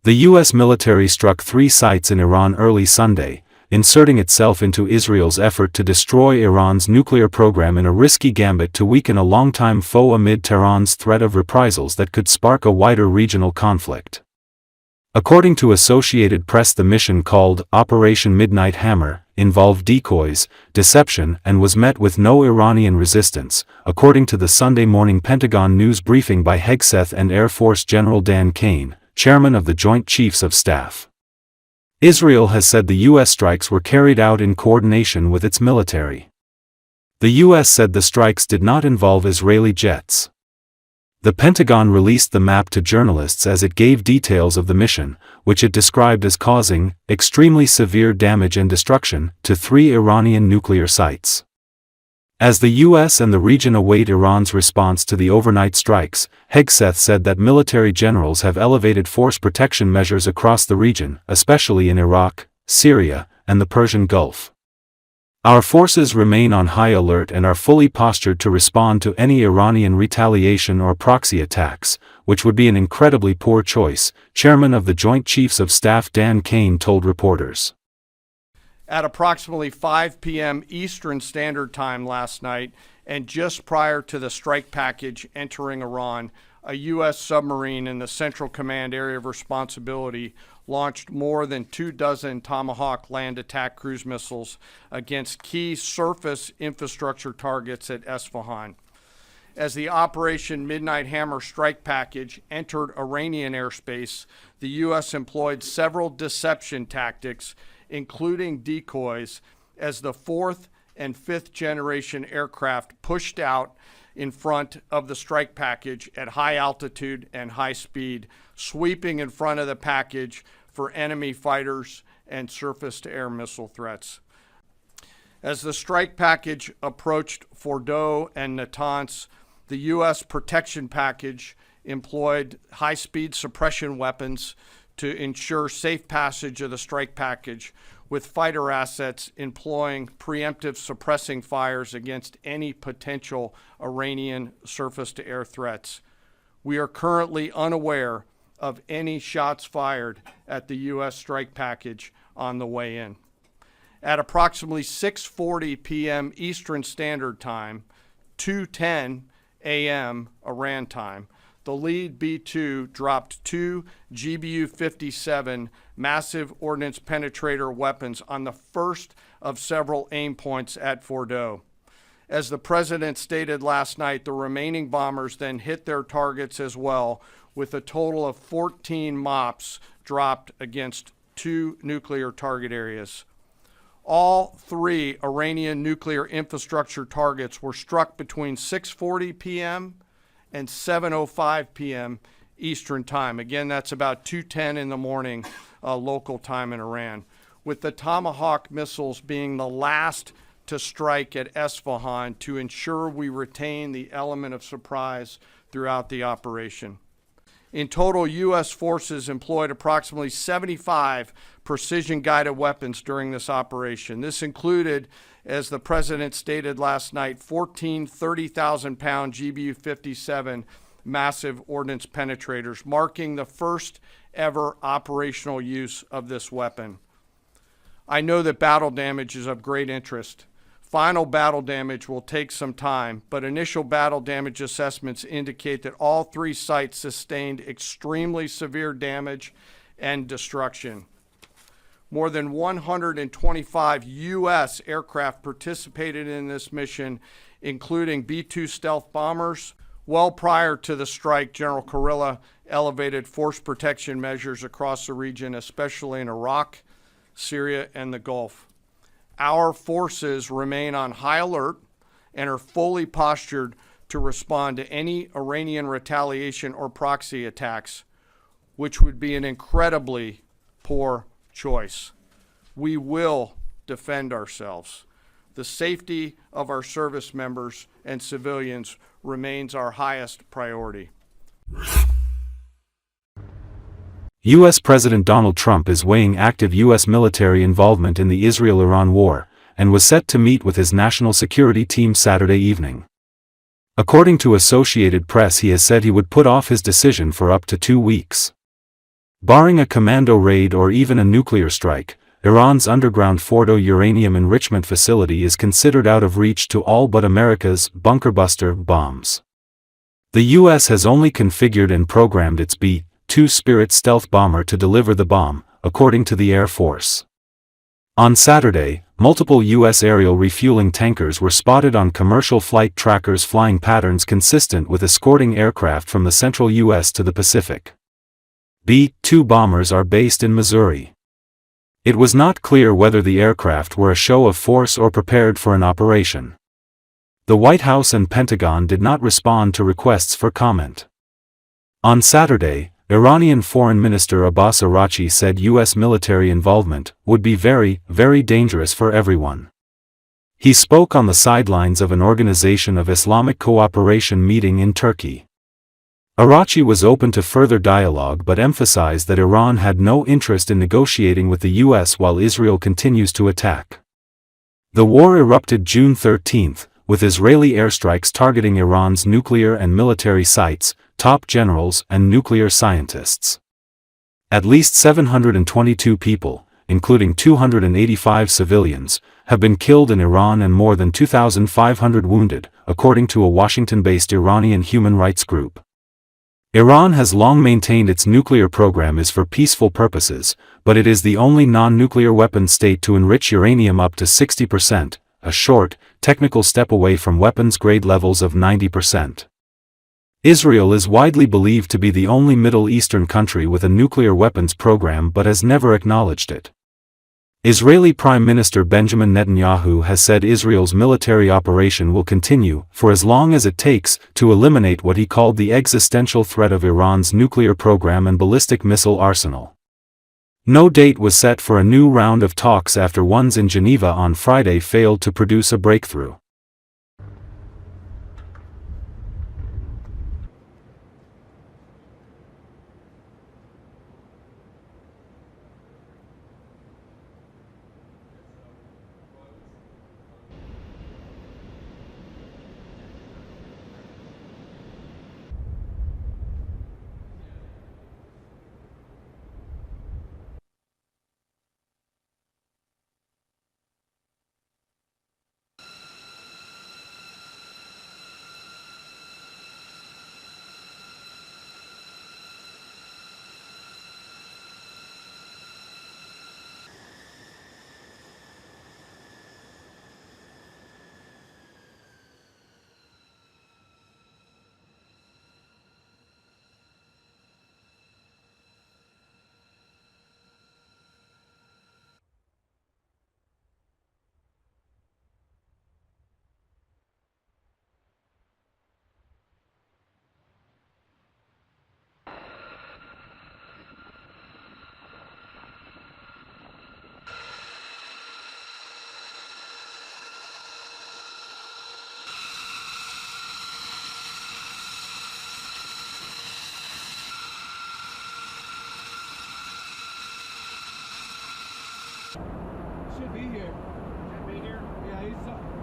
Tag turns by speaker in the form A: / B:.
A: The U.S. military struck 3 sites in Iran early Sunday, inserting itself into Israel's effort to destroy Iran's nuclear program in a risky gambit to weaken a longtime foe amid Tehran's threat of reprisals that could spark a wider regional conflict. According to Associated Press, the mission, called Operation Midnight Hammer, involved decoys, deception, and was met with no Iranian resistance, according to the Sunday morning Pentagon news briefing by Hegseth and Air Force General Dan Caine, chairman of the Joint Chiefs of Staff. Israel has said the U.S. strikes were carried out in coordination with its military. The U.S. said the strikes did not involve Israeli jets. The Pentagon released the map to journalists as it gave details of the mission, which it described as causing extremely severe damage and destruction to 3 Iranian nuclear sites. As the U.S. and the region await Iran's response to the overnight strikes, Hegseth said that military generals have elevated force protection measures across the region, especially in Iraq, Syria, and the Persian Gulf. Our forces remain on high alert and are fully postured to respond to any Iranian retaliation or proxy attacks, which would be an incredibly poor choice, Chairman of the Joint Chiefs of Staff Dan Caine told reporters.
B: At approximately 5 p.m. Eastern Standard Time last night, and just prior to the strike package entering Iran, a U.S. submarine in the Central Command Area of Responsibility launched more than 24 Tomahawk land attack cruise missiles against key surface infrastructure targets at Isfahan. As the Operation Midnight Hammer strike package entered Iranian airspace, the U.S. employed several deception tactics, including decoys, as the 4th and 5th generation aircraft pushed out in front of the strike package at high altitude and high speed, sweeping in front of the package for enemy fighters and surface-to-air missile threats. As the strike package approached Fordow and Natanz, the U.S. protection package employed high-speed suppression weapons to ensure safe passage of the strike package, with fighter assets employing preemptive suppressing fires against any potential Iranian surface-to-air threats. We are currently unaware of any shots fired at the U.S. strike package on the way in. At approximately 6:40 p.m. Eastern Standard Time, 2:10 a.m. Iran time, the lead B-2 dropped 2 GBU-57 massive ordnance penetrator weapons on the first of several aim points at Fordow. As the president stated last night, the remaining bombers then hit their targets as well, with a total of 14 MOPs dropped against 2 nuclear target areas. All 3 Iranian nuclear infrastructure targets were struck between 6:40 p.m. and 7:05 p.m. Eastern Time. Again, that's about 2:10 in the morning local time in Iran, with the Tomahawk missiles being the last to strike at Isfahan to ensure we retain the element of surprise throughout the operation. In total, U.S. forces employed approximately 75 precision-guided weapons during this operation. This included, as the president stated last night, 14 30,000-pound GBU-57 massive ordnance penetrators, marking the first ever operational use of this weapon. I know that battle damage is of great interest. Final battle damage will take some time, but initial battle damage assessments indicate that all 3 sites sustained extremely severe damage and destruction. More than 125 U.S. aircraft participated in this mission, including B-2 stealth bombers. Well prior to the strike, General Kurilla elevated force protection measures across the region, especially in Iraq, Syria, and the Gulf. Our forces remain on high alert and are fully postured to respond to any Iranian retaliation or proxy attacks, which would be an incredibly poor choice. We will defend ourselves. The safety of our service members and civilians remains our highest priority.
A: U.S. President Donald Trump is weighing active U.S. military involvement in the Israel-Iran war, and was set to meet with his national security team Saturday evening. According to Associated Press, he has said he would put off his decision for up to 2 weeks. Barring a commando raid or even a nuclear strike, Iran's underground Fordo uranium enrichment facility is considered out of reach to all but America's bunkerbuster bombs. The U.S. has only configured and programmed its B-2 Spirit stealth bomber to deliver the bomb, according to the Air Force. On Saturday, multiple U.S. aerial refueling tankers were spotted on commercial flight trackers flying patterns consistent with escorting aircraft from the central U.S. to the Pacific. B-2 bombers are based in Missouri. It was not clear whether the aircraft were a show of force or prepared for an operation. The White House and Pentagon did not respond to requests for comment. On Saturday, Iranian Foreign Minister Abbas Araghchi said U.S. military involvement would be very, very dangerous for everyone. He spoke on the sidelines of an Organization of Islamic Cooperation meeting in Turkey. Araghchi was open to further dialogue but emphasized that Iran had no interest in negotiating with the U.S. while Israel continues to attack. The war erupted June 13, with Israeli airstrikes targeting Iran's nuclear and military sites, top generals and nuclear scientists. At least 722 people, including 285 civilians, have been killed in Iran and more than 2,500 wounded, according to a Washington-based Iranian human rights group. Iran has long maintained its nuclear program is for peaceful purposes, but it is the only non-nuclear weapon state to enrich uranium up to 60%, a short, technical step away from weapons-grade levels of 90%. Israel is widely believed to be the only Middle Eastern country with a nuclear weapons program but has never acknowledged it. Israeli Prime Minister Benjamin Netanyahu has said Israel's military operation will continue for as long as it takes to eliminate what he called the existential threat of Iran's nuclear program and ballistic missile arsenal. No date was set for a new round of talks after ones in Geneva on Friday failed to produce a breakthrough.
C: Should be here. Should be here? Yeah, he's